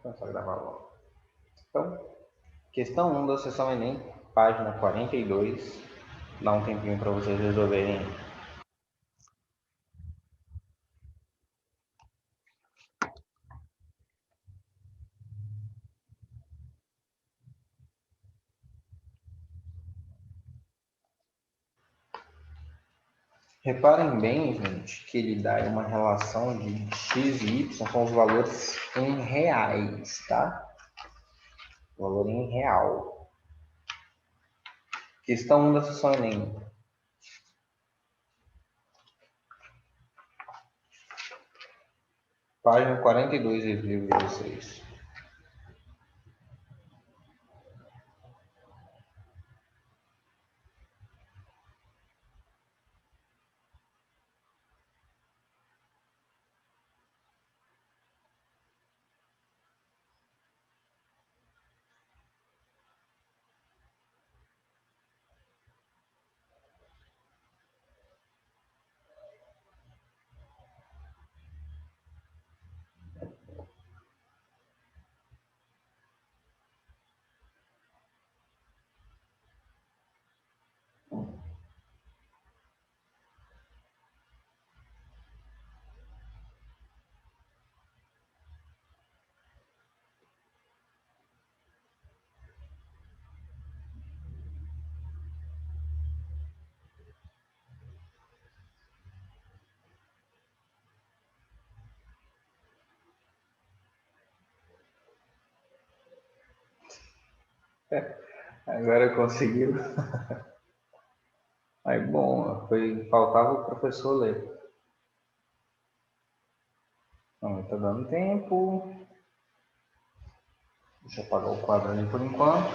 começar a gravar logo. Então, questão 1 da sessão Enem, página 42. Dá um tempinho para vocês resolverem. Reparem bem, gente, que ele dá uma relação de x e y com os valores em reais, tá? Valor em real. Questão 1 da sessão Enem. Página 42 do livro de vocês. Agora conseguiu. Aí, bom, faltava o professor ler. Não, tá dando tempo. Deixa eu apagar o quadro ali por enquanto.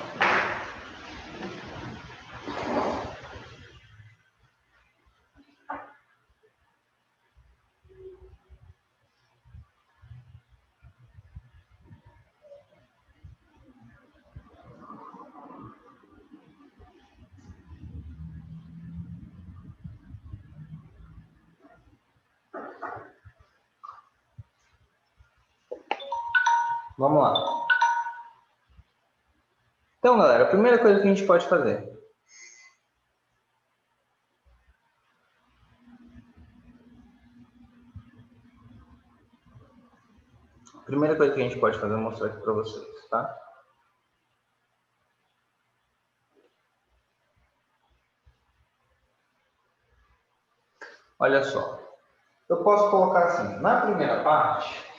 Vamos lá. Então, galera, a primeira coisa que a gente pode fazer. A primeira coisa que a gente pode fazer é mostrar aqui para vocês, tá? Olha só. Eu posso colocar assim, na primeira parte,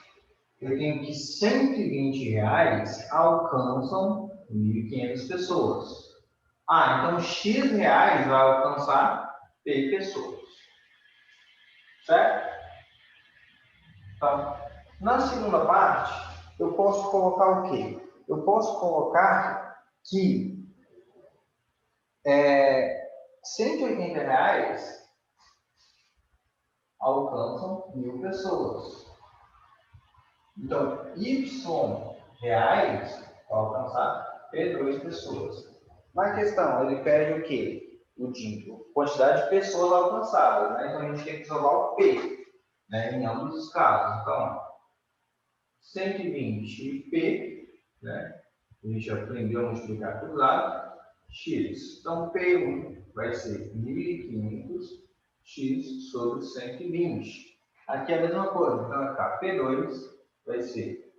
eu tenho que R$120 alcançam 1.500 pessoas. Então X reais vai alcançar P pessoas. Certo? Então, na segunda parte, eu posso colocar o quê? Eu posso colocar que R$180 alcançam 1.000 pessoas. Então, Y reais vai alcançar P2 pessoas. Na questão, ele pede o quê? O dinheiro, quantidade de pessoas alcançadas, né? Então, a gente tem que salvar o P, né? Em ambos os casos. Então, 120P, né? A gente aprendeu a multiplicar por lado, X. Então, P1 vai ser 1.500 X sobre 120. Aqui é a mesma coisa. Então, aqui, P2 vai ser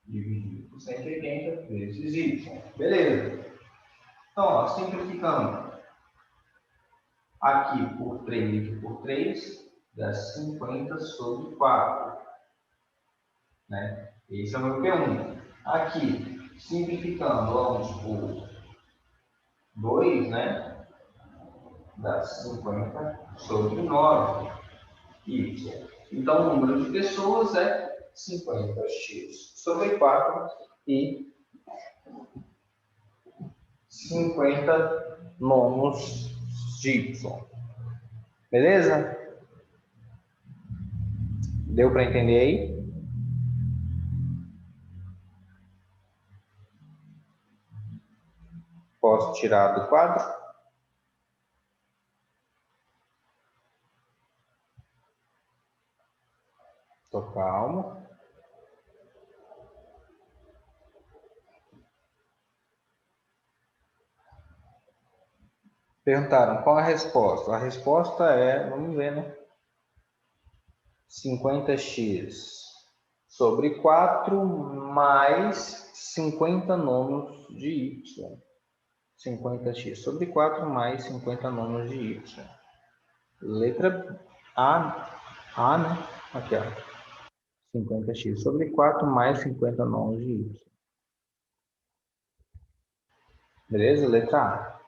dividido por 180 vezes Y. Beleza. Então, ó, simplificando. Aqui por 3 e aqui por 3, dá 50 sobre 4. Né? Esse é o meu P1. Aqui, simplificando, vamos por 2, né? Dá 50 sobre 9. Y. Então, o número de pessoas é 50x sobre 4 e 50 nonos de Y. Beleza? Deu para entender aí? Posso tirar do quadro? Tô calmo. Perguntaram qual a resposta. A resposta é, vamos ver, né? 50x sobre 4 mais 50 nonos de y. 50x sobre 4 mais 50 nonos de y. Letra A, né? Aqui, ó. 50x sobre 4 mais 50 nonos de y. Beleza? Letra A.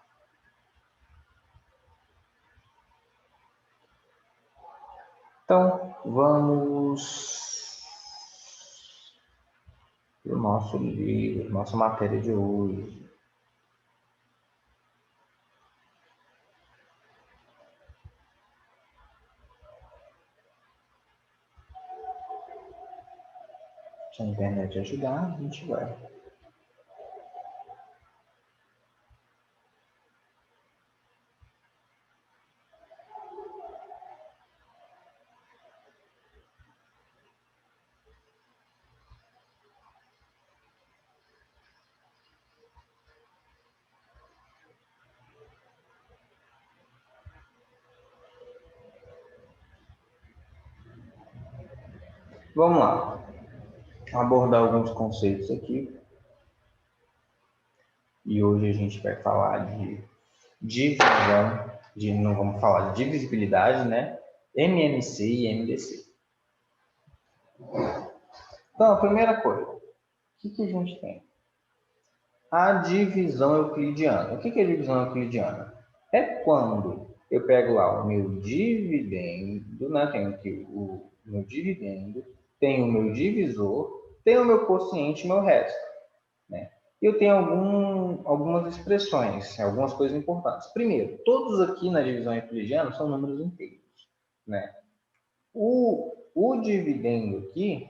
Então, vamos para o nosso livro, nossa matéria de hoje. Se a internet ajudar, a gente vai. Vamos lá. Abordar alguns conceitos aqui. E hoje a gente vai falar de divisão, não vamos falar de divisibilidade, né? MMC e MDC. Então, a primeira coisa, o que a gente tem? A divisão euclidiana. O que é divisão euclidiana? É quando eu pego lá o meu dividendo, né? Tenho aqui o meu dividendo, tenho o meu divisor, tenho o meu quociente e meu resto, né? Eu tenho algumas expressões, algumas coisas importantes. Primeiro, todos aqui na divisão euclidiana são números inteiros, né? O dividendo aqui,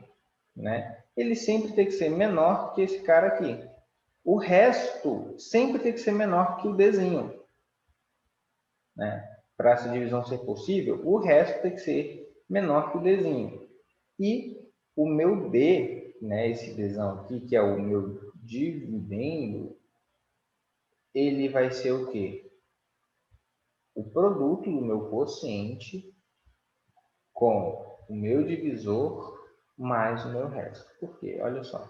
né? Ele sempre tem que ser menor que esse cara aqui. O resto sempre tem que ser menor que o Dzinho, né? Para essa divisão ser possível, o resto tem que ser menor que o Dzinho. E o meu D, né, esse Dzão aqui, que é o meu dividendo, ele vai ser o quê? O produto do meu quociente com o meu divisor mais o meu resto. Por quê? Olha só.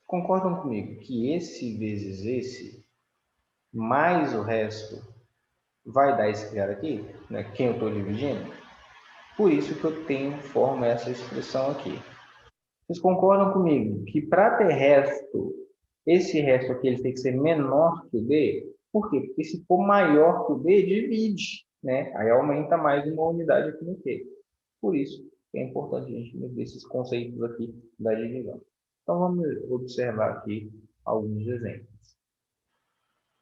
Concordam comigo que esse vezes esse mais o resto vai dar esse cara aqui, né? Quem eu estou dividindo? Por isso que eu formo essa expressão aqui. Vocês concordam comigo que para ter resto, esse resto aqui ele tem que ser menor que o D? Por quê? Porque se for maior que o D, divide, né? Aí aumenta mais uma unidade aqui no Q. Por isso que é importante a gente ver esses conceitos aqui da divisão. Então vamos observar aqui alguns exemplos,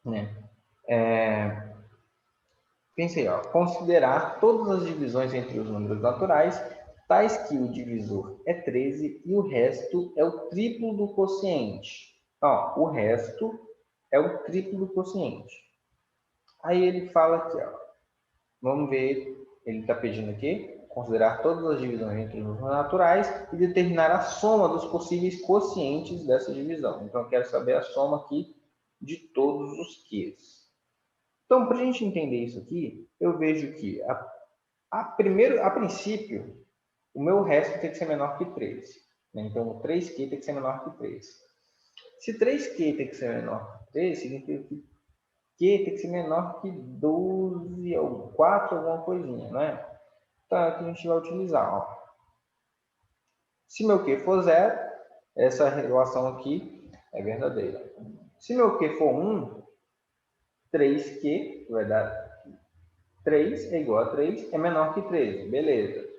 né? Pensei, ó, considerar todas as divisões entre os números naturais, tais que o divisor é 13 e o resto é o triplo do quociente. Ó, o resto é o triplo do quociente. Aí ele fala aqui, ó, vamos ver, ele está pedindo aqui, considerar todas as divisões entre os números naturais e determinar a soma dos possíveis quocientes dessa divisão. Então, eu quero saber a soma aqui de todos os Qs. Então, para a gente entender isso aqui, eu vejo que, a princípio, o meu resto tem que ser menor que 13. Né? Então, o 3Q tem que ser menor que 13. Se 3Q tem que ser menor que 13, significa que Q tem que ser menor que 12 ou 4, alguma coisinha, né? Então, é o que a gente vai utilizar. Ó. Se meu Q for 0, essa relação aqui é verdadeira. Se meu Q for 1, 3Q vai dar 3 é igual a 3, é menor que 13, beleza.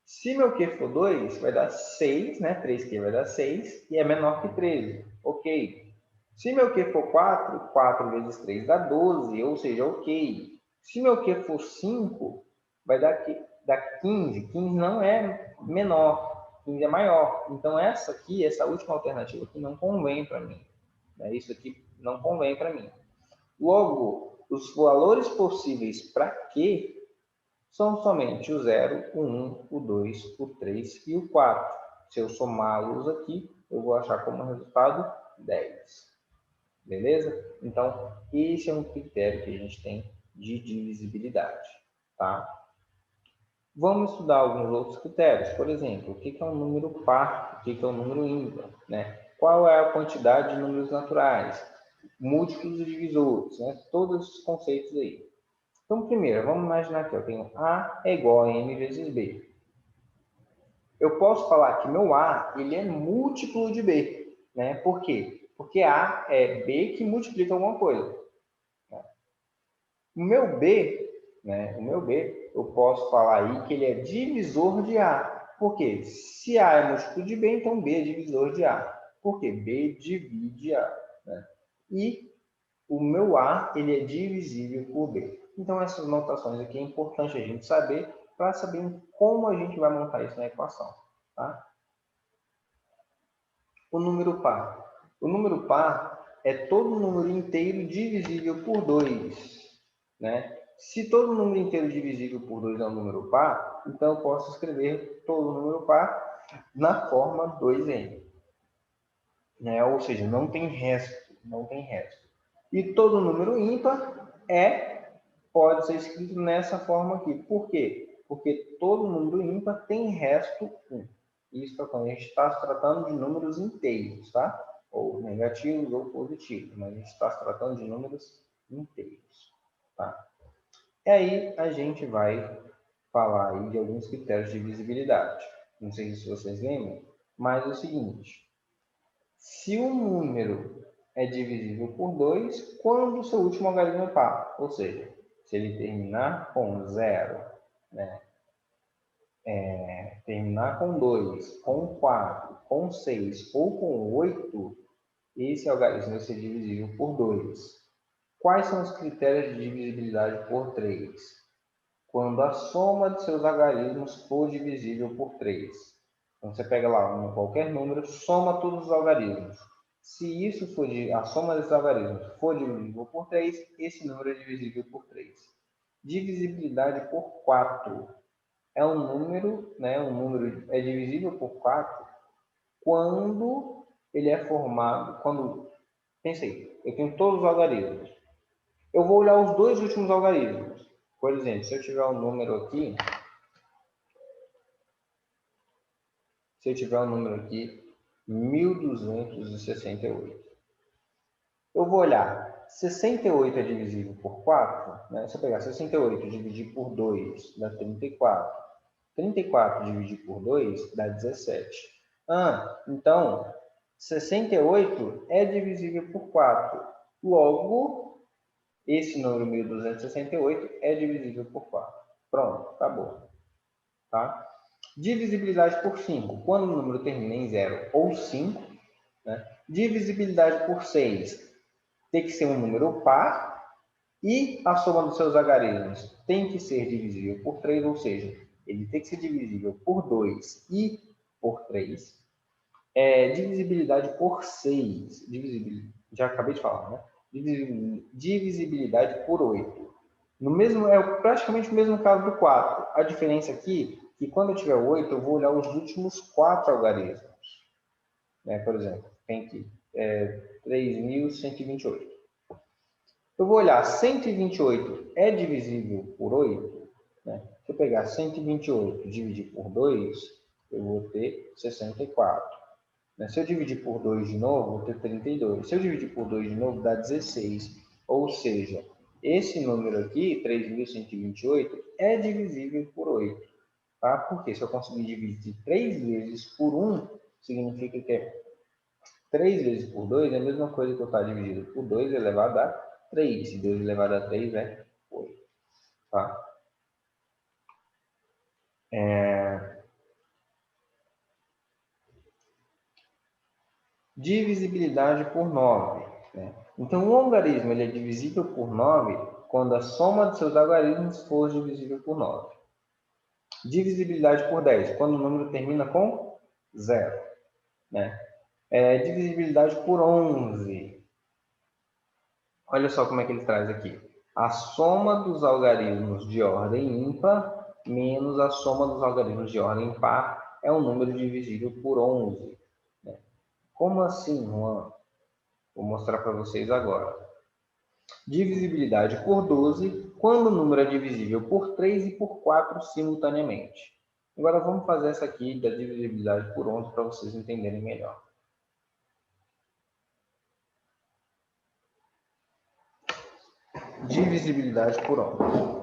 Se meu Q for 2, vai dar 6, né? 3Q vai dar 6 e é menor que 13, ok. Se meu Q for 4, 4 vezes 3 dá 12, ou seja, ok. Se meu Q for 5, vai dar 15, 15 não é menor, 15 é maior. Então essa aqui, essa última alternativa aqui não convém para mim. Isso aqui não convém para mim. Logo, os valores possíveis para Q são somente o 0, o 1, o 2, o 3 e o 4. Se eu somá-los aqui, eu vou achar como resultado 10. Beleza? Então, esse é um critério que a gente tem de divisibilidade, tá? Vamos estudar alguns outros critérios. Por exemplo, o que é um número par, o que é um número ímpar, né? Qual é a quantidade de números naturais, múltiplos e divisores, né? Todos esses conceitos aí. Então, primeiro, vamos imaginar que eu tenho A é igual a M vezes B. Eu posso falar que meu A ele é múltiplo de B, né? Por quê? Porque A é B que multiplica alguma coisa. O meu B, né? O meu B, eu posso falar aí que ele é divisor de A. Por quê? Se A é múltiplo de B, então B é divisor de A. Por quê? B divide A. Né? E o meu A ele é divisível por B. Então, essas notações aqui é importante a gente saber para saber como a gente vai montar isso na equação. Tá? O número par. O número par é todo número inteiro divisível por 2. Né? Se todo número inteiro divisível por 2 é um número par, então eu posso escrever todo número par na forma 2n. Né? Ou seja, não tem resto. Não tem resto. E todo número ímpar pode ser escrito nessa forma aqui. Por quê? Porque todo número ímpar tem resto 1. Isso é quando a gente está se tratando de números inteiros, tá? Ou negativos ou positivos, mas a gente está se tratando de números inteiros, tá? E aí a gente vai falar aí de alguns critérios de divisibilidade. Não sei se vocês lembram, mas é o seguinte: se um número é divisível por 2 quando o seu último algarismo é par, ou seja, se ele terminar com 0, né? Terminar com 2, com 4, com 6 ou com 8, esse algarismo vai ser divisível por 2. Quais são os critérios de divisibilidade por 3? Quando a soma de seus algarismos for divisível por 3. Então, você pega lá qualquer número, soma todos os algarismos. Se isso for a soma desses algarismos for divisível por 3, esse número é divisível por 3. Divisibilidade por 4 é um número, né? Um número é divisível por 4 quando ele é formado, pensei, eu tenho todos os algarismos. Eu vou olhar os dois últimos algarismos. Por exemplo, se eu tiver um número aqui, se eu tiver um número aqui, 1268. Eu vou olhar, 68 é divisível por 4, né? Se eu pegar 68 e dividir por 2, dá 34. 34 dividir por 2 dá 17. Então, 68 é divisível por 4. Logo, esse número 1268 é divisível por 4. Pronto, acabou. Tá? Divisibilidade por 5. Quando o número termina em 0 ou 5. Né? Divisibilidade por 6. Tem que ser um número par. E a soma dos seus algarismos tem que ser divisível por 3, ou seja, ele tem que ser divisível por 2 e por 3. Divisibilidade por 6. Já acabei de falar, né? Divisibilidade por 8. É praticamente o mesmo caso do 4. A diferença aqui é que quando eu tiver 8, eu vou olhar os últimos 4 algarismos. Né? Por exemplo, tem aqui 3.128. Eu vou olhar, 128 é divisível por 8? Né? Se eu pegar 128 e dividir por 2, eu vou ter 64. Né? Se eu dividir por 2 de novo, vou ter 32. Se eu dividir por 2 de novo, dá 16. Ou seja, esse número aqui, 3.128, é divisível por 8. Tá? Porque se eu conseguir dividir 3 vezes por 1, significa que 3 vezes por 2 é a mesma coisa que eu estar dividido por 2 elevado a 3. E 2 elevado a 3 é 8. Tá? Divisibilidade por 9. Né? Então, o algarismo ele é divisível por 9 quando a soma de seus algarismos for divisível por 9. Divisibilidade por 10, quando o número termina com 0. Né? Divisibilidade por 11. Olha só como é que ele traz aqui. A soma dos algarismos de ordem ímpar menos a soma dos algarismos de ordem par é um número divisível por 11. Né? Como assim, Juan? Vou mostrar para vocês agora. Divisibilidade por 12, quando o número é divisível por 3 e por 4 simultaneamente. Agora vamos fazer essa aqui da divisibilidade por 11 para vocês entenderem melhor. Divisibilidade por 11.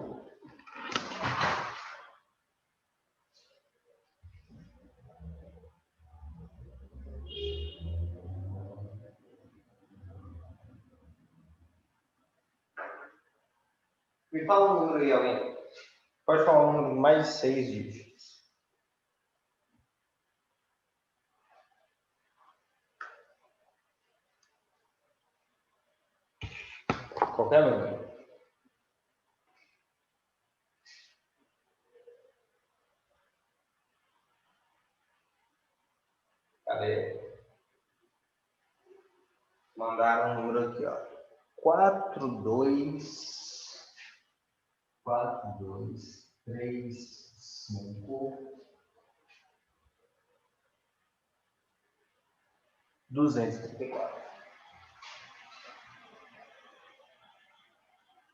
Me fala um número aí, alguém. Pode falar um número de mais de 6 dígitos. Qualquer número. Cadê? Mandaram um número aqui, ó. 4235 234.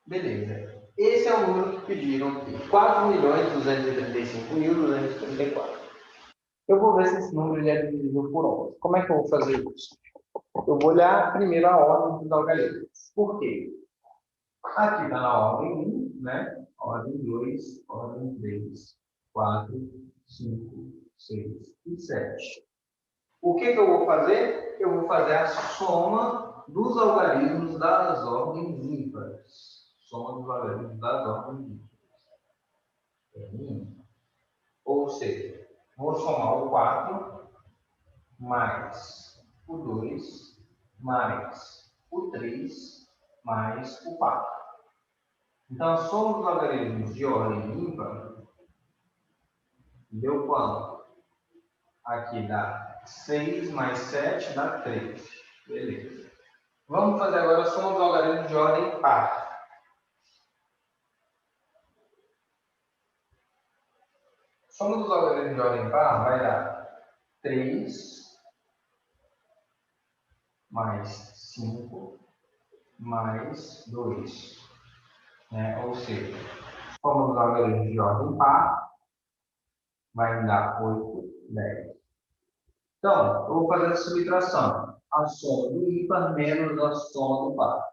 Beleza. Esse é o número que pediram aqui. 4.235.234. Eu vou ver se esse número é divisível por 11. Como é que eu vou fazer isso? Eu vou olhar primeiro a ordem dos algarismos. Por quê? Aqui está na ordem 1, né? Ordem 2, ordem 3, 4, 5, 6 e 7. O que eu vou fazer? Eu vou fazer a soma dos algarismos das ordens ímpares. Soma dos algarismos das ordens ímpares. Ou seja, vou somar o 4 mais o 2 mais o 3 mais o 4. Então, a soma dos algarismos de ordem ímpar deu quanto? Aqui dá 6 mais 7 dá 3. Beleza. Vamos fazer agora a soma dos algarismos de ordem par. Soma dos algarismos de ordem par vai dar 3 mais 5 mais 2. Ou seja, soma dos algarismos de ordem par vai me dar 8, 10. Então, eu vou fazer a subtração. A soma do ímpar menos a soma do par.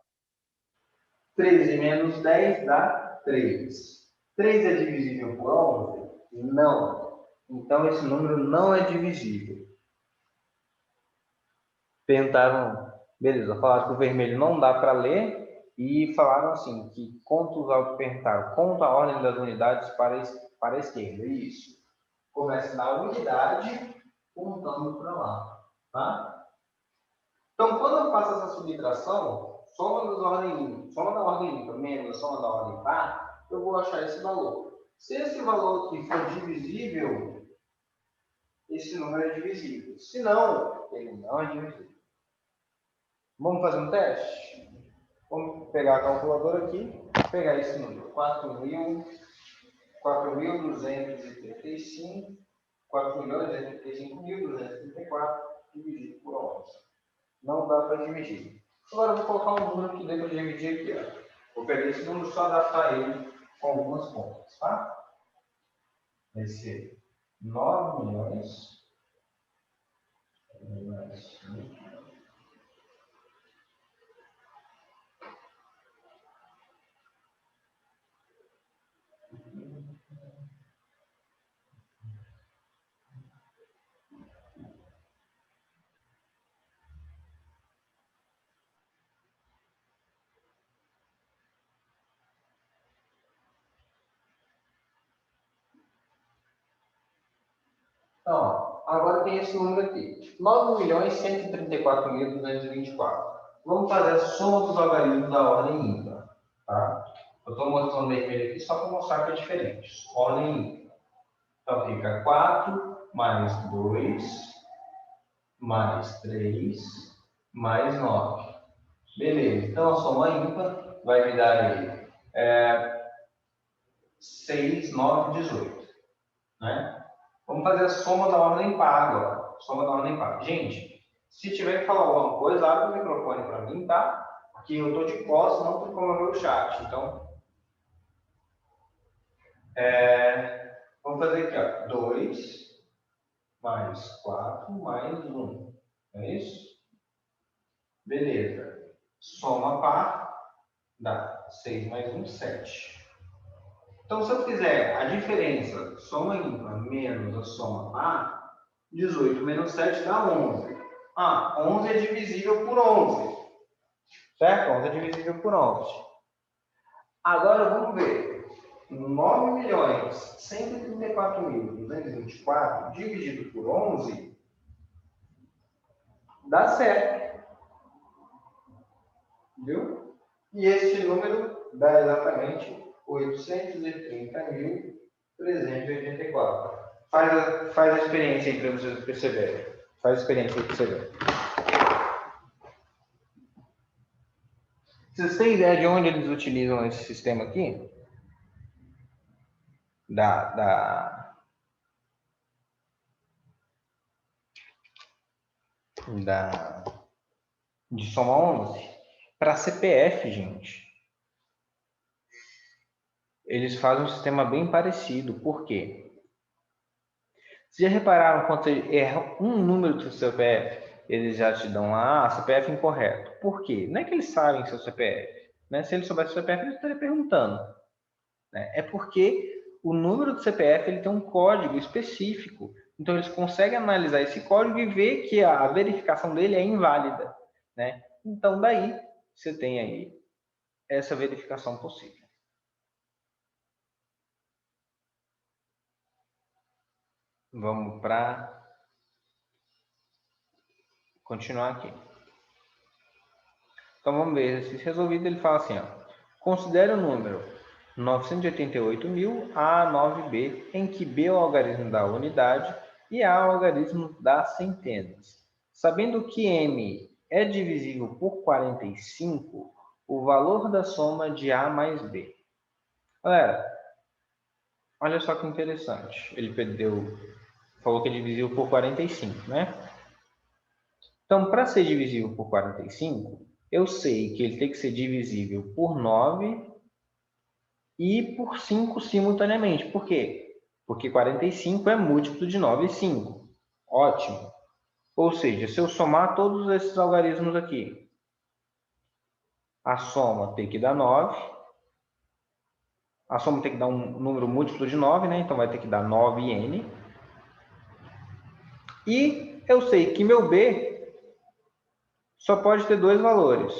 13 menos 10 dá 3. 3 é divisível por 11? Não. Então, esse número não é divisível. Perguntaram, beleza, falaram que o vermelho não dá para ler e falaram assim, que perguntaram, conta a ordem das unidades para a esquerda. Isso. Começa na unidade, contando para lá. Tá? Então, quando eu faço essa subtração, soma da ordem ímpar menos a soma da ordem par, eu vou achar esse valor. Se esse valor aqui for divisível, esse número é divisível. Se não, ele não é divisível. Vamos fazer um teste? Vamos pegar a calculadora aqui, pegar esse número, 4.235.234 dividido por 11. Não dá para dividir. Agora eu vou colocar um número que dê para dividir aqui. Ó. Vou pegar esse número e só adaptar ele com algumas contas, tá? Vai ser 9 milhões. Então, agora tem esse número aqui. 9.134.224. Vamos fazer a soma dos algarismos da ordem ímpar. Tá? Eu estou mostrando vermelho aqui só para mostrar que é diferente. Ordem ímpar. Então, fica 4 mais 2 mais 3 mais 9. Beleza. Então, a soma ímpar vai me dar aí 6, 9, 18. Né? Vamos fazer a soma da ordem par agora. Soma da ordem par. Gente, Se tiver que falar alguma coisa, abre o microfone para mim, tá? Aqui eu estou de costas, não tem como ver o chat. Então, vamos fazer aqui, ó. 2 mais 4 mais 1. É isso? Beleza. Soma par, dá 6 mais 1, 7. Então, se eu fizer a diferença soma ímpar menos a soma par, 18 menos 7 dá 11. 11 é divisível por 11. Certo? 11 é divisível por 11. Agora, vamos ver. 9.134.224 dividido por 11 dá certo. Viu? E esse número dá exatamente 830.384. Faz a experiência aí para vocês perceberem. Faz a experiência aí para você ver. Vocês têm ideia de onde eles utilizam esse sistema aqui? De soma 11? Para CPF, gente. Eles fazem um sistema bem parecido. Por quê? Vocês já repararam quando você erra um número do seu CPF, eles já te dão lá, CPF incorreto. Por quê? Não é que eles sabem seu CPF. Né? Se eles soubessem o CPF, eles estariam perguntando. Né? É porque o número do CPF ele tem um código específico. Então, eles conseguem analisar esse código e ver que a verificação dele é inválida. Né? Então, daí, você tem aí essa verificação possível. Vamos para continuar aqui. Então, vamos ver exercício resolvido. Ele fala assim, ó, considere o número 988.000 A9B, em que B é o algarismo da unidade e A é o algarismo das centenas. Sabendo que M é divisível por 45, o valor da soma de A mais B. Galera, olha só que interessante. Ele falou que é divisível por 45, né? Então, para ser divisível por 45, eu sei que ele tem que ser divisível por 9 e por 5 simultaneamente. Por quê? Porque 45 é múltiplo de 9 e 5. Ótimo. Ou seja, se eu somar todos esses algarismos aqui, a soma tem que dar 9. A soma tem que dar um número múltiplo de 9, né? Então vai ter que dar 9n. E eu sei que meu B só pode ter dois valores.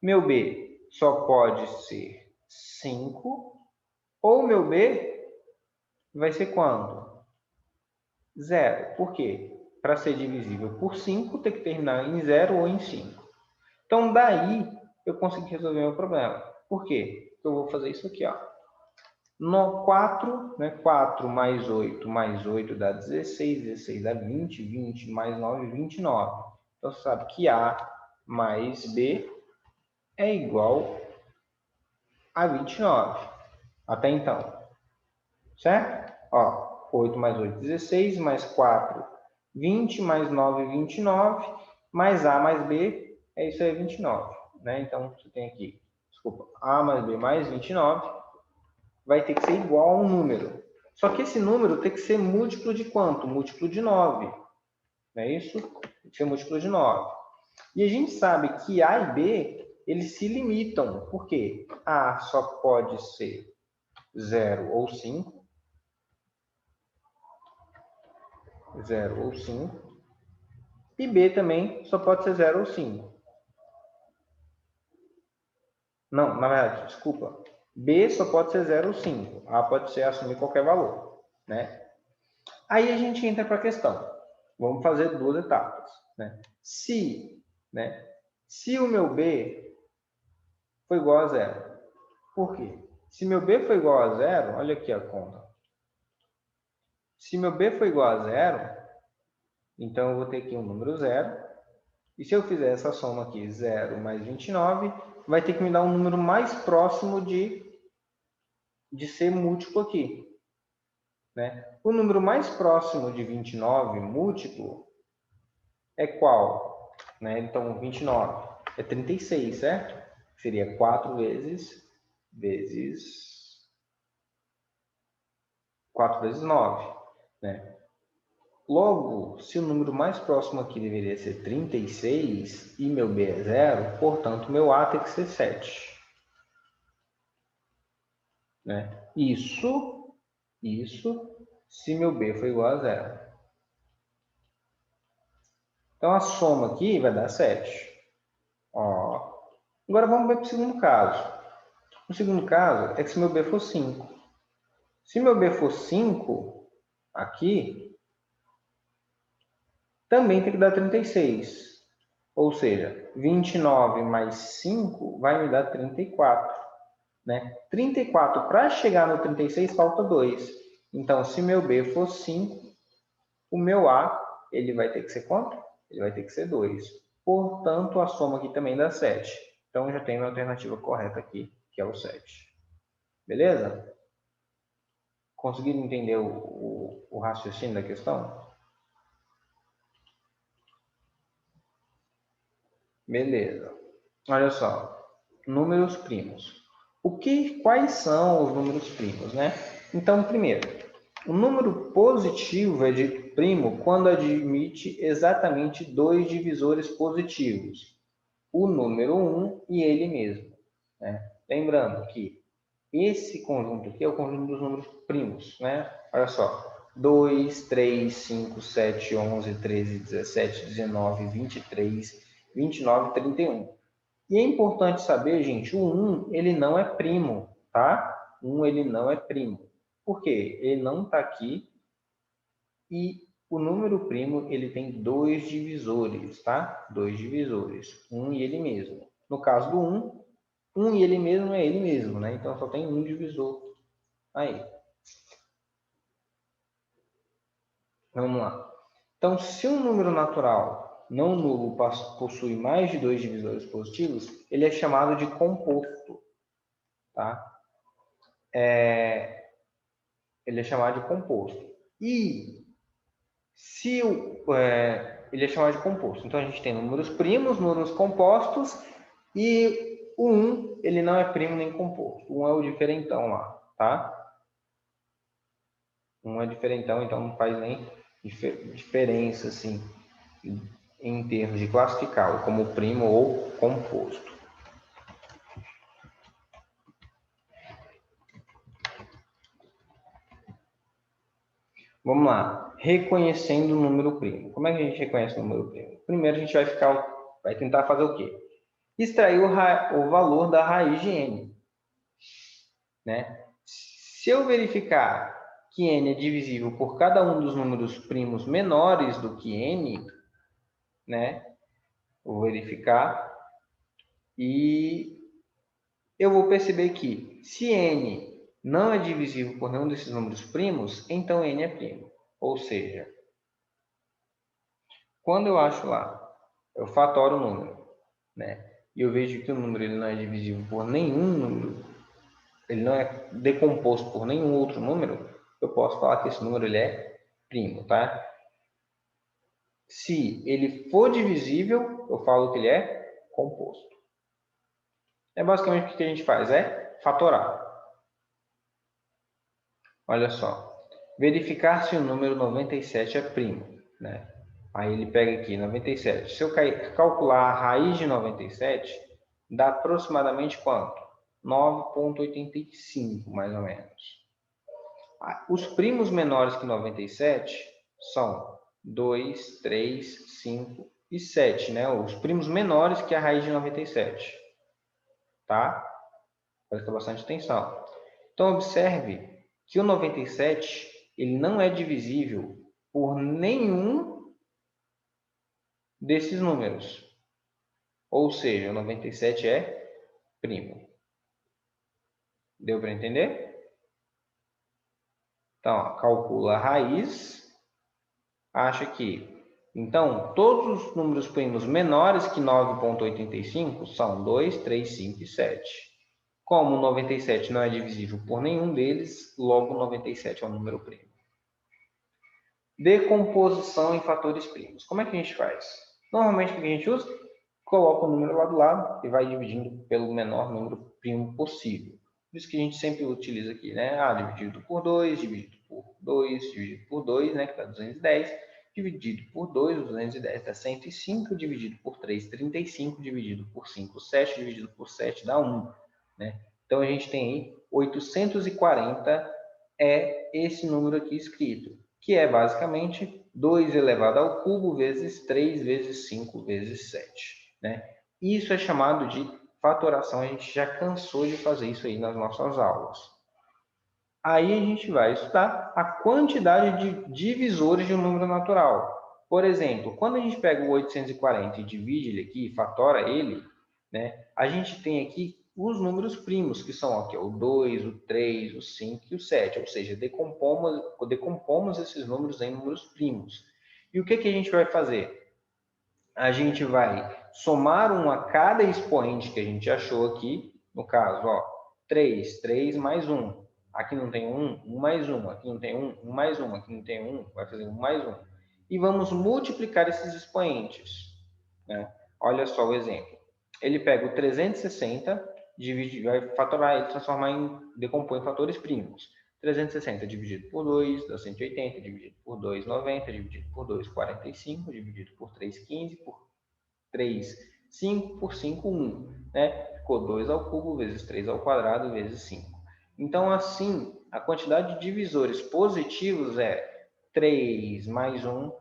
Meu B só pode ser 5, ou meu B vai ser quanto? 0. Por quê? Para ser divisível por 5, tem que terminar em 0 ou em 5. Então, daí, eu consegui resolver o meu problema. Por quê? Eu vou fazer isso aqui, ó. No 4, né? 4 mais 8 dá 16, 16 dá 20, 20 mais 9, 29. Então, você sabe que A mais B é igual a 29. Até então. Certo? Ó, 8 mais 8, 16, mais 4, 20, mais 9, 29, mais A mais B, é isso aí, 29. Né? Então, você tem aqui, desculpa, A mais B mais 29, vai ter que ser igual a um número. Só que esse número tem que ser múltiplo de quanto? Múltiplo de 9. Não é isso? Tem que ser múltiplo de 9. E a gente sabe que A e B, eles se limitam. Por quê? A só pode ser 0 ou 5. 0 ou 5. E B também só pode ser 0 ou 5. Não, na verdade, desculpa. B só pode ser 0 ou 5. A pode ser assumir qualquer valor. Né? Aí a gente entra para a questão. Vamos fazer duas etapas. Né? Se o meu B foi igual a 0. Por quê? Se meu B foi igual a 0, olha aqui a conta. Se meu B foi igual a 0, então eu vou ter aqui um número 0. E se eu fizer essa soma aqui, 0 mais 29, vai ter que me dar um número mais próximo de ser múltiplo aqui. Né? O número mais próximo de 29 múltiplo é qual? Né? Então, 29 é 36, certo? Seria 4 vezes 9. Né? Logo, se o número mais próximo aqui deveria ser 36 e meu B é 0, portanto, meu A tem que ser 7. Né? Isso, se meu B for igual a 0. Então, a soma aqui vai dar 7. Ó. Agora, vamos ver para o segundo caso. O segundo caso é que se meu B for 5. Se meu B for 5, aqui, também tem que dar 36. Ou seja, 29 mais 5 vai me dar 34. Né? 34, para chegar no 36, falta 2. Então, se meu B for 5, o meu A ele vai ter que ser quanto? Ele vai ter que ser 2. Portanto, a soma aqui também dá 7. Então, já tenho a alternativa correta aqui, que é o 7. Beleza? Conseguiram entender o raciocínio da questão? Beleza. Olha só. Números primos. Quais são os números primos, né? Então, primeiro, o número positivo é dito primo quando admite exatamente dois divisores positivos, o número 1 e ele mesmo. Né? Lembrando que esse conjunto aqui é o conjunto dos números primos. Né? Olha só, 2, 3, 5, 7, 11, 13, 17, 19, 23, 29, 31. E é importante saber, gente, o 1 ele não é primo, tá? 1 ele não é primo. Por quê? Ele não está aqui e o número primo ele tem dois divisores, tá? Dois divisores, 1 e ele mesmo. No caso do 1, 1 e ele mesmo é ele mesmo, né? Então só tem um divisor aí. Vamos lá. Então, se um número natural não nulo possui mais de dois divisores positivos, ele é chamado de composto, tá? Ele é chamado de composto. E se ele é chamado de composto. Então, a gente tem números primos, números compostos, e o 1, ele não é primo nem composto. O 1 é o diferentão lá, tá? 1 é diferentão, então não faz nem diferença, assim, em termos de classificá-lo como primo ou composto. Vamos lá. Reconhecendo o número primo. Como é que a gente reconhece o número primo? Primeiro, a gente vai tentar fazer o quê? Extrair o valor da raiz de n. Né? Se eu verificar que n é divisível por cada um dos números primos menores do que n, né? Vou verificar e eu vou perceber que se n não é divisível por nenhum desses números primos, então n é primo. Ou seja, quando eu acho lá, eu fatoro o número, né? E eu vejo que o número ele não é divisível por nenhum número, ele não é decomposto por nenhum outro número, eu posso falar que esse número ele é primo, tá? Se ele for divisível, eu falo que ele é composto. É basicamente o que a gente faz, é fatorar. Olha só, verificar se o número 97 é primo, né? Aí ele pega aqui 97. Se eu calcular a raiz de 97, dá aproximadamente quanto? 9,85, mais ou menos. Os primos menores que 97 são 2, 3, 5 e 7, né? Os primos menores que a raiz de 97, tá? Presta bastante atenção. Então, observe que o 97 ele não é divisível por nenhum desses números. Ou seja, o 97 é primo. Deu para entender? Então, ó, calcula a raiz, acha que... Então, todos os números primos menores que 9,85 são 2, 3, 5 e 7. Como o 97 não é divisível por nenhum deles, logo 97 é um número primo. Decomposição em fatores primos. Como é que a gente faz? Normalmente, o que a gente usa? Coloca o número lá do lado e vai dividindo pelo menor número primo possível. Por isso que a gente sempre utiliza aqui, né? Dividido por 2, dividido por 2, dividido por 2, né? Que dá 210. Dividido por 2, 210 dá 105. Dividido por 3, 35. Dividido por 5, 7. Dividido por 7 dá 1. Né? Então, a gente tem aí 840 é esse número aqui escrito, que é basicamente 2 elevado ao cubo vezes 3 vezes 5 vezes 7. Né? Isso é chamado de fatoração, a gente já cansou de fazer isso aí nas nossas aulas. Aí a gente vai estudar a quantidade de divisores de um número natural. Por exemplo, quando a gente pega o 840 e divide ele aqui, fatora ele, né, a gente tem aqui os números primos, que são aqui, o 2, o 3, o 5 e o 7, ou seja, decompomos esses números em números primos. E o que, que a gente vai fazer? A gente vai somar um a cada expoente que a gente achou aqui, no caso, 3 mais 1. Aqui não tem 1 mais 1. Aqui não tem 1 mais 1. Aqui não tem 1, vai fazer 1 mais 1. E vamos multiplicar esses expoentes. Né? Olha só o exemplo. Ele pega o 360, vai fatorar ele, decompõe em fatores primos. 360 dividido por 2 dá 180, dividido por 2, 90, dividido por 2, 45, dividido por 3, 15, por 3, 5, por 5, 1. Né? Ficou 2 ao cubo vezes 3 ao quadrado vezes 5. Então, assim, a quantidade de divisores positivos é 3 mais 1,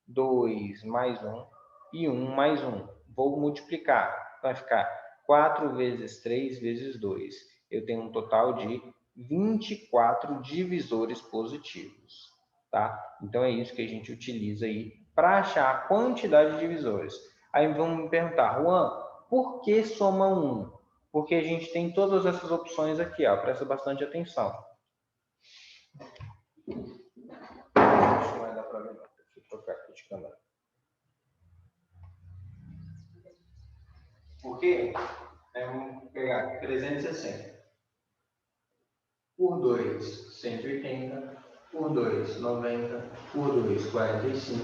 2 mais 1 e 1 mais 1. Vou multiplicar. Vai ficar 4 vezes 3 vezes 2. Eu tenho um total de 24 divisores positivos. Tá? Então, é isso que a gente utiliza aí para achar a quantidade de divisores. Aí vão me perguntar, Juan, por que soma 1? Porque a gente tem todas essas opções aqui, ó. Presta bastante atenção. Não vai dar para ver, não. Deixa eu trocar aqui de câmera. Por quê? Vamos pegar 360. Por 2, 180. Por 2, 90. Por 2, 45.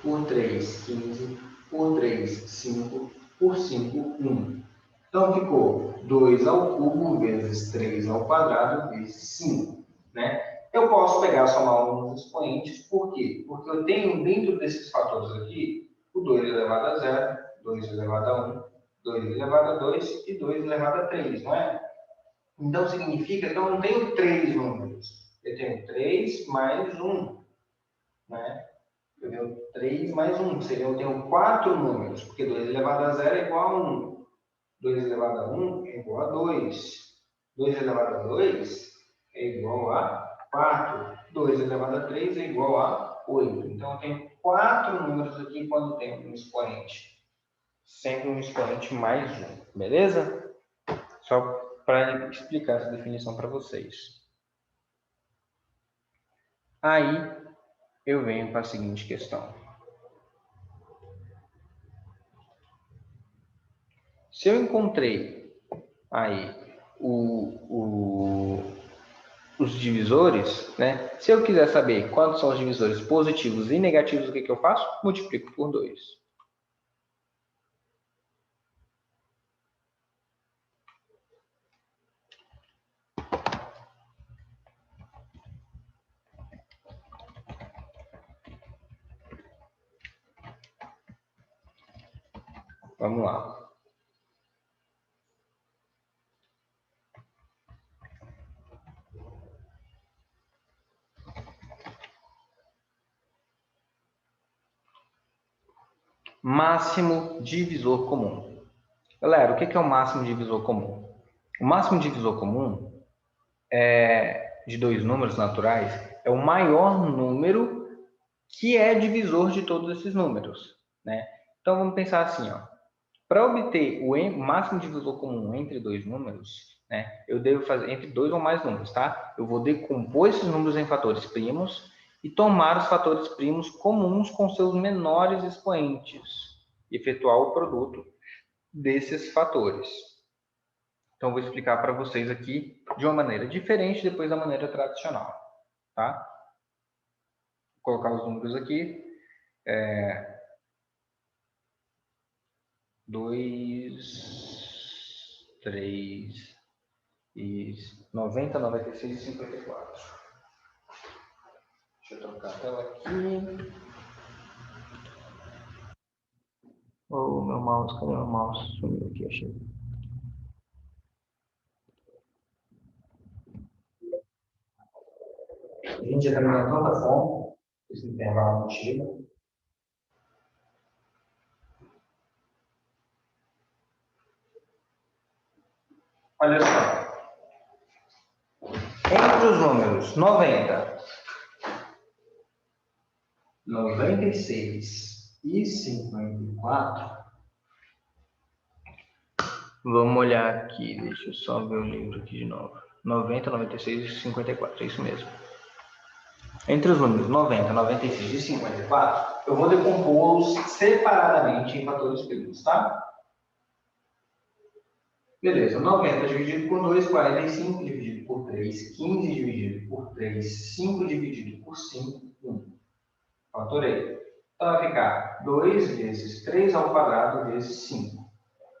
Por 3, 15. Por 3, 5. Por 5, 1. Então, ficou 2 ao cubo vezes 3 ao quadrado vezes 5. Né? Eu posso pegar somar alguns expoentes. Por quê? Porque eu tenho dentro desses fatores aqui o 2 elevado a 0, 2 elevado a 1, 2 elevado a 2 e 2 elevado a 3, não é? Então, significa que eu não tenho 3 números. Eu tenho 3 mais 1. Né? Eu tenho 3 mais 1. Seria eu tenho 4 números, porque 2 elevado a 0 é igual a 1. 2 elevado a 1 é igual a 2. 2 elevado a 2 é igual a 4. 2 elevado a 3 é igual a 8. Então, eu tenho 4 números aqui quando tenho um expoente. Sempre um expoente mais 1. Beleza? Só para explicar essa definição para vocês. Aí, eu venho para a seguinte questão. Se eu encontrei aí os divisores, né? Se eu quiser saber quantos são os divisores positivos e negativos, o que eu faço? Multiplico por 2. Vamos lá. Máximo divisor comum. Galera, o que é o máximo divisor comum? O máximo divisor comum de dois números naturais é o maior número que é divisor de todos esses números. Né? Então, vamos pensar assim, ó. Para obter o máximo divisor comum entre dois números, né, eu devo fazer entre dois ou mais números, tá? Eu vou decompor esses números em fatores primos e tomar os fatores primos comuns com seus menores expoentes e efetuar o produto desses fatores. Então, vou explicar para vocês aqui de uma maneira diferente depois da maneira tradicional, tá? Vou colocar os números aqui. 2, 3 e 90, 96 e 54. Deixa eu trocar a tela aqui. Oh, meu mouse, cadê meu mouse? Sumiu aqui, achei. A gente já terminou tanta fome, esse intervalo não chega. Olha só. Entre os números 90, 96 e 54, vamos olhar aqui, deixa eu só ver o livro aqui de novo. 90, 96 e 54, é isso mesmo. Entre os números 90, 96 e 54, eu vou decompô-los separadamente em fatores primos, tá? Beleza, 90 dividido por 2, 45 dividido por 3, 15 dividido por 3, 5 dividido por 5, 1. Fatorei. Então vai ficar 2 vezes 3 ao quadrado vezes 5.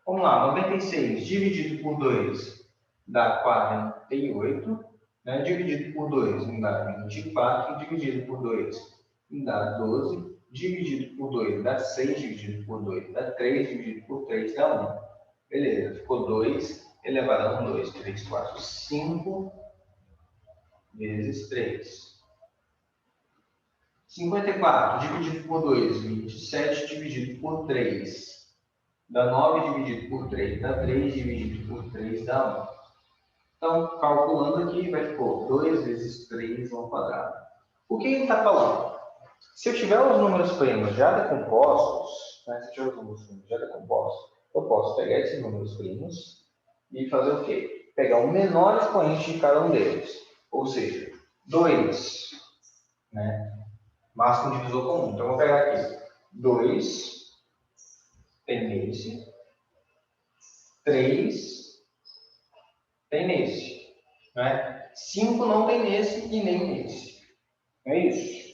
Vamos lá, 96 dividido por 2 dá 48, né? Dividido por 2 me dá 24, dividido por 2 me dá 12, dividido por 2 dá 6, dividido por 2 dá 3, dividido por 3 dá 1. Beleza, ficou 2 elevado a 1, 2, 3, 4, 5 vezes 3. 54 dividido por 2, 27 dividido por 3. Dá 9 dividido por 3, dá 3 dividido por 3, dá 1. Então, calculando aqui, vai ficar 2 vezes 3 ao quadrado. O que ele está falando? Se eu tiver os números primos já decompostos, né, se eu tiver os números primos já decompostos, eu posso pegar esses números primos e fazer o quê? Pegar o menor expoente de cada um deles. Ou seja, 2, né? Máximo divisor comum. Então, eu vou pegar aqui 2 tem nesse, 3 tem nesse, né? 5 não tem nesse e nem nesse. É isso.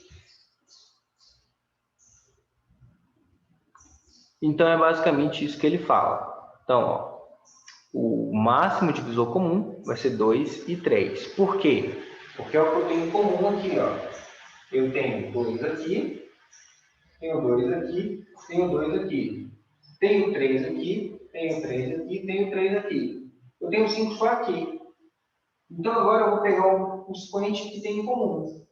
Então, é basicamente isso que ele fala. Então, ó, o máximo divisor comum vai ser 2 e 3. Por quê? Porque é o que eu tenho em comum aqui, ó. Eu tenho 2 aqui, tenho 2 aqui, tenho 2 aqui. Tenho 3 aqui, tenho 3 aqui, tenho 3 aqui. Eu tenho 5 só aqui. Então, agora eu vou pegar um expoente que tem em comum.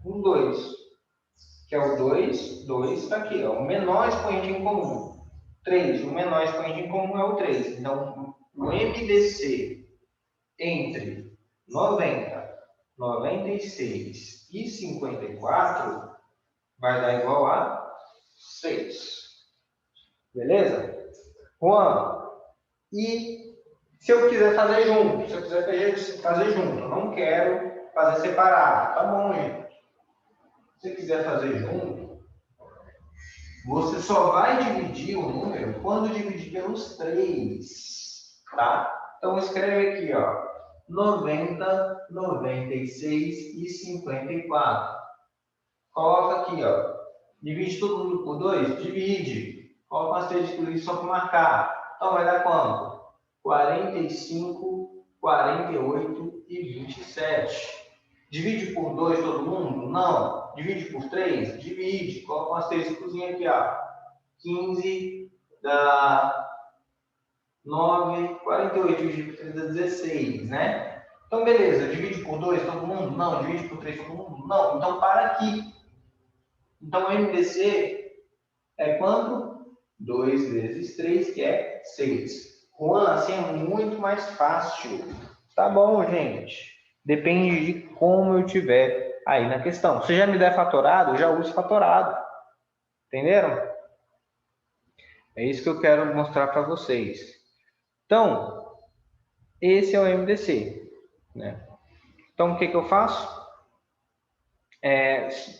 Um 2. Que é o 2, 2 está aqui. Ó, o menor expoente em comum. 3, o menor expoente em comum é o 3. Então, o MDC entre 90, 96 e 54 vai dar igual a 6. Beleza? Juan, e se eu quiser fazer junto? Se eu quiser fazer junto, eu não quero fazer separado. Tá bom, gente. Se você quiser fazer junto, você só vai dividir o número quando dividir pelos 3, tá? Então, escreve aqui, ó, 90, 96 e 54. Coloca aqui, ó, divide todo mundo por 2? Divide. Coloca um asterisco ali só para marcar. Então, vai dar quanto? 45, 48 e 27. Divide por 2 todo mundo? Não. Divide por 3? Divide. Coloca um asteriscozinho aqui, ó. 15 dá 9, 48 dividido por 3 dá 16, né? Então, beleza. Divide por 2 todo mundo? Não. Divide por 3 todo mundo? Não. Então, para aqui. Então, o MDC é quanto? 2 vezes 3, que é 6. Juan, assim é muito mais fácil. Tá bom, gente. Depende de como eu tiver aí na questão. Se já me der fatorado, eu já uso fatorado. Entenderam? É isso que eu quero mostrar para vocês. Então, esse é o MDC, né? Então, o que eu faço?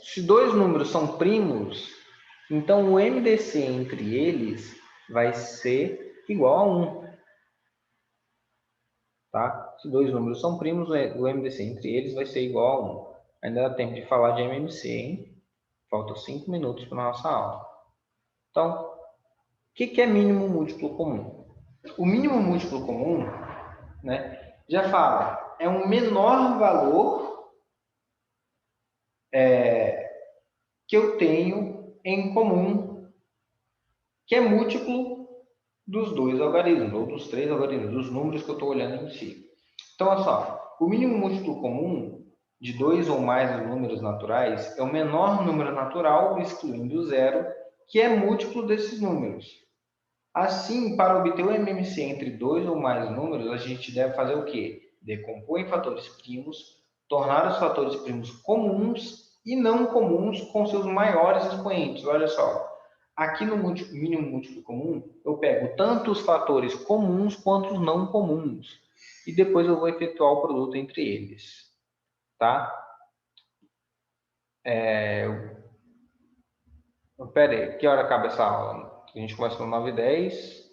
Se dois números são primos, então o MDC entre eles vai ser igual a 1. Tá? Se dois números são primos, o MDC entre eles vai ser igual a 1. Ainda dá tempo de falar de MMC, hein? Faltam 5 minutos para a nossa aula. Então, o que é mínimo múltiplo comum? O mínimo múltiplo comum, né, já fala, é um menor valor que eu tenho em comum, que é múltiplo dos dois algarismos, ou dos três algarismos, dos números que eu estou olhando em si. Então, olha só, o mínimo múltiplo comum de dois ou mais números naturais é o menor número natural, excluindo o zero, que é múltiplo desses números. Assim, para obter o MMC entre dois ou mais números, a gente deve fazer o quê? Decompor em fatores primos, tornar os fatores primos comuns e não comuns com seus maiores expoentes. Olha só, aqui no mínimo múltiplo comum, eu pego tanto os fatores comuns quanto os não comuns. E depois eu vou efetuar o produto entre eles. Tá? Pera aí, que hora acaba essa aula? A gente começa no 9h10.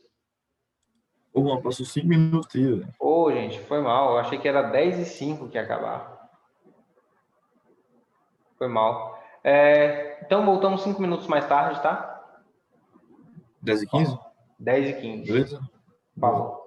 Ô, Juan, passou 5 minutos aí, velho. Ô, gente, foi mal. Eu achei que era 10h05 que ia acabar. Foi mal. Então, voltamos 5 minutos mais tarde, tá? 10h15? 10h15. Beleza? Falou.